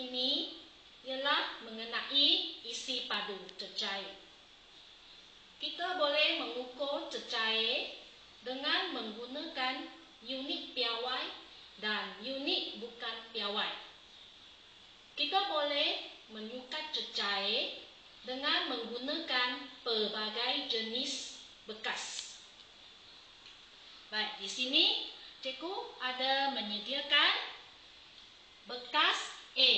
ini ialah mengenai isi padu cecair. Kita boleh mengukur cecair dengan menggunakan unit piawai dan unit bukan piawai. Kita boleh menyukat cecair dengan menggunakan pelbagai jenis bekas. Baik, di sini cikgu ada menyediakan bekas A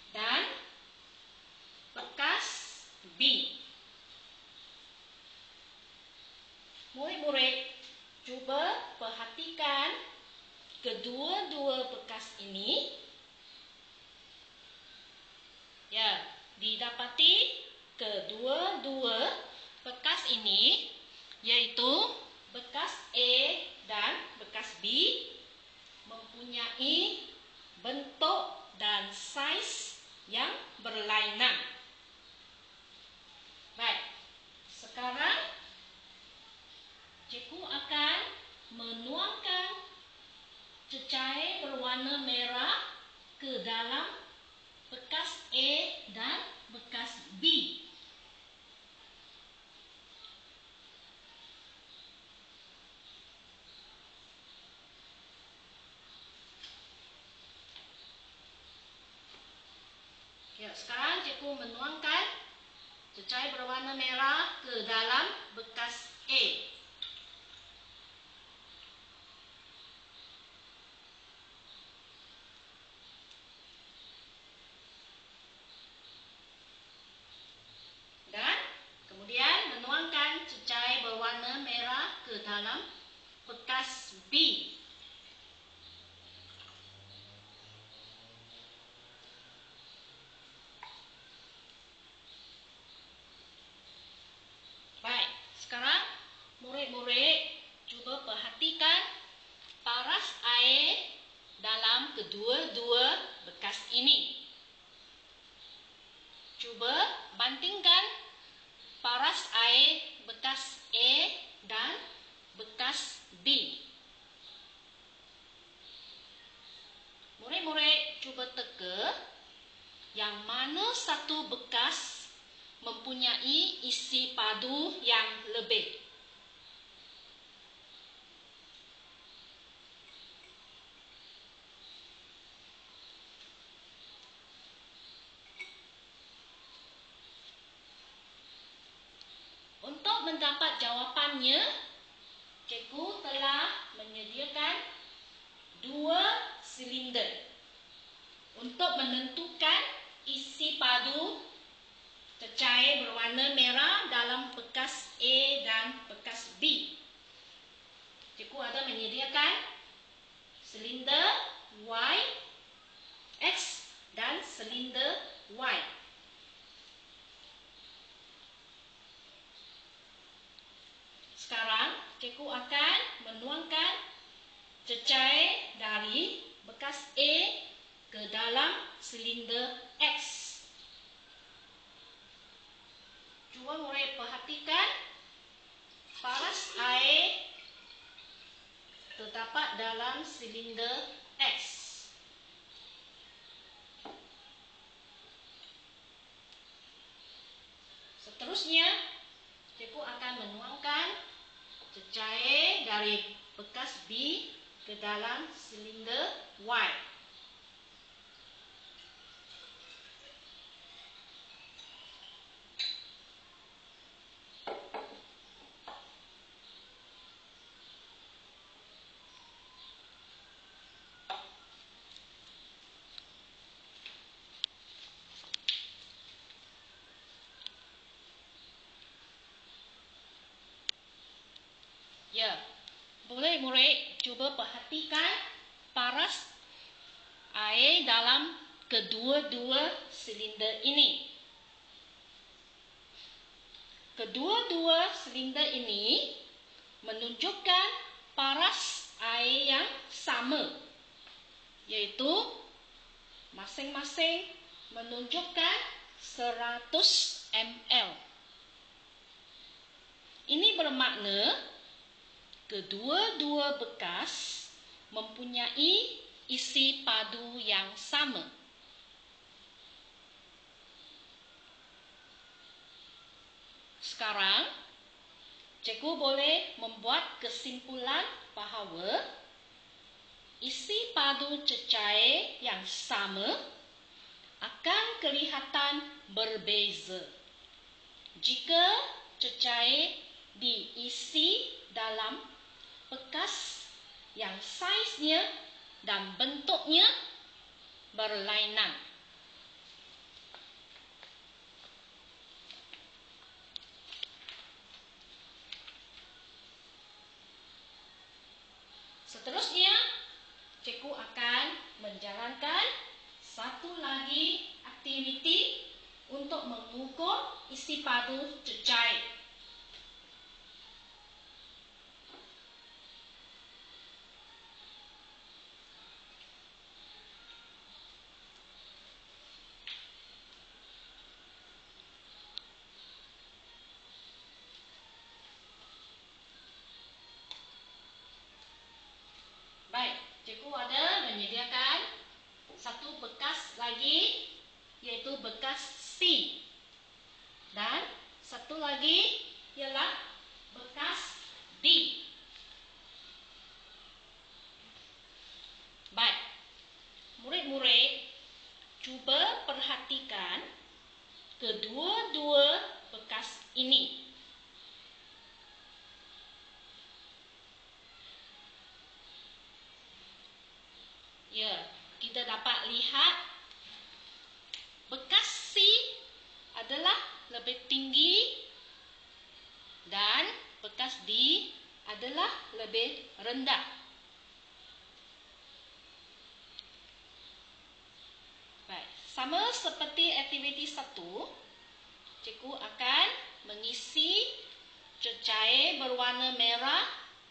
dan bekas B. Murid-murid cuba perhatikan kedua-dua bekas ini. Ya, didapati kedua-dua bekas ini yaitu bekas A dan bekas B mempunyai bentuk dan saiz yang berlainan. Baik, sekarang cikgu akan menuangkan cecair berwarna merah ke dalam bekas A dan bekas B. Ya, sekarang cikgu menuangkan cecair berwarna merah ke dalam bekas A. Dan kemudian menuangkan cecair berwarna merah ke dalam bekas B. Baik, sekarang murid-murid cuba perhatikan paras air dalam kedua-dua bekas ini. Cuba bandingkan paras air bekas A dan bekas B. Murid-murid cuba teka yang mana satu bekas mempunyai isi padu yang lebih. Untuk mendapat jawapannya, cikgu telah menyediakan 2 silinder untuk menentukan isi padu cecair berwarna merah dalam bekas A dan bekas B. Cikgu ada menyediakan silinder Y, X dan silinder Y. Sekarang cikgu akan menuangkan cecair dari bekas A ke dalam silinder X. Cuba murid perhatikan paras air terdapat dalam silinder X. Seterusnya, cikgu akan menuangkan cecair dari bekas B ke dalam silinder Y. Ya, boleh murid cuba perhatikan paras air dalam kedua-dua silinder ini. Kedua-dua silinder ini menunjukkan paras air yang sama, yaitu masing-masing menunjukkan 100 ml. Ini bermakna kedua-dua bekas mempunyai isi padu yang sama. Sekarang, cikgu boleh membuat kesimpulan bahawa isi padu cecair yang sama akan kelihatan berbeza jika cecair diisi dalam bekas yang saiznya dan bentuknya berlainan. Seterusnya, cikgu akan menjalankan satu lagi aktiviti untuk mengukur isi padu cecair. Baik, cikgu ada menyediakan satu bekas lagi, yaitu bekas C. Dan satu lagi ialah bekas D. Baik, murid-murid cuba perhatikan kedua-dua bekas ini. Ya, kita dapat lihat bekas C adalah lebih tinggi dan bekas D adalah lebih rendah. Baik, sama seperti aktiviti 1, cikgu akan mengisi cecair berwarna merah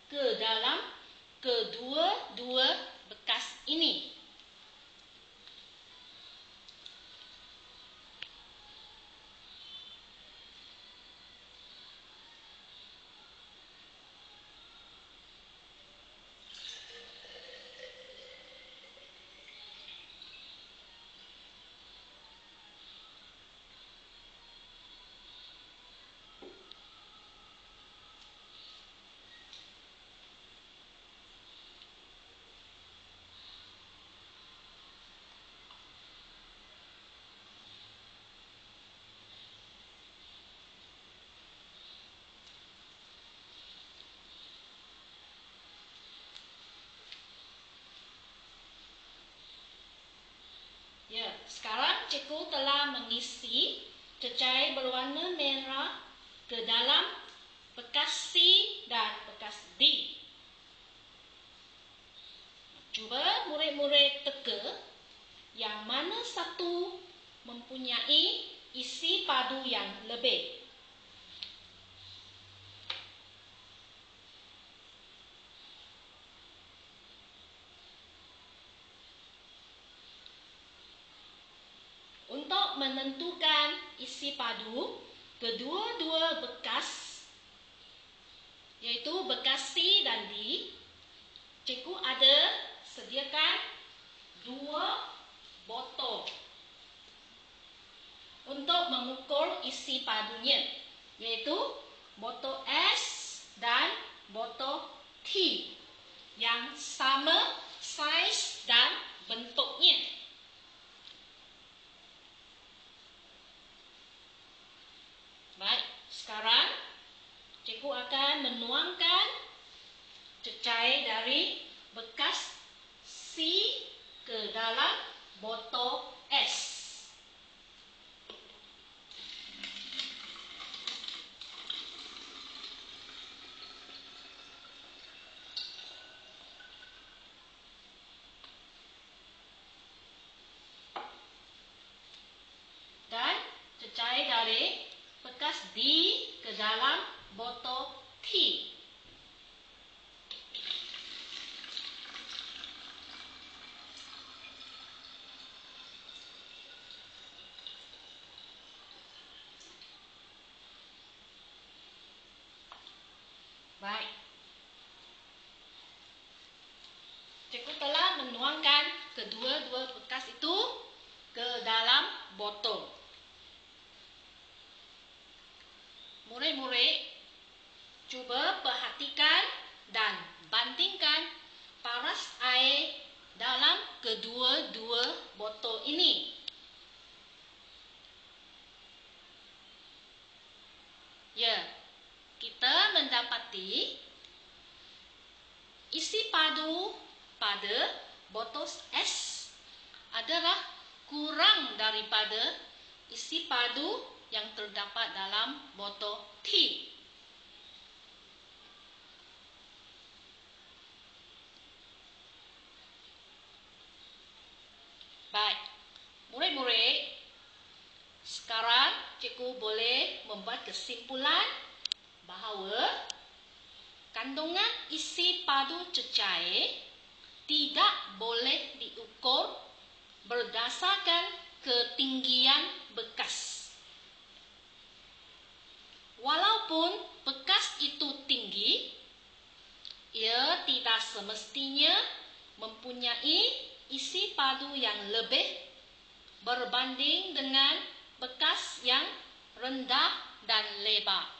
ke dalam kedua-dua bekas ini. Ya, sekarang cikgu telah mengisi cecair berwarna merah ke dalam bekas C dan bekas D. Cuba murid-murid teka yang mana satu mempunyai isi padu yang lebih. Untuk menentukan isi padu kedua-dua bekas, yaitu bekas C dan D, cikgu ada sediakan 2 botol untuk mengukur isi padunya, yaitu botol S dan botol T yang sama saiz dan bentuknya. Baik, sekarang cikgu akan menuangkan cecair dari bekas C ke dalam botol S. Dan cecair dari bekas D ke dalam botol T. Baik, cikgu telah menuangkan kedua-dua bekas itu ke dalam botol. Murid-murid, cuba perhatikan dan bandingkan paras air dalam kedua-dua botol ini. Ya, kita mendapati isi padu pada botol es adalah kurang daripada isi padu yang terdapat dalam botol tea. Baik, murid-murid, sekarang cikgu boleh membuat kesimpulan bahawa kandungan isi padu cecair tidak boleh diukur berdasarkan ketinggian bekas. Walaupun bekas itu tinggi, ia tidak semestinya mempunyai isi padu yang lebih berbanding dengan bekas yang rendah dan lebar.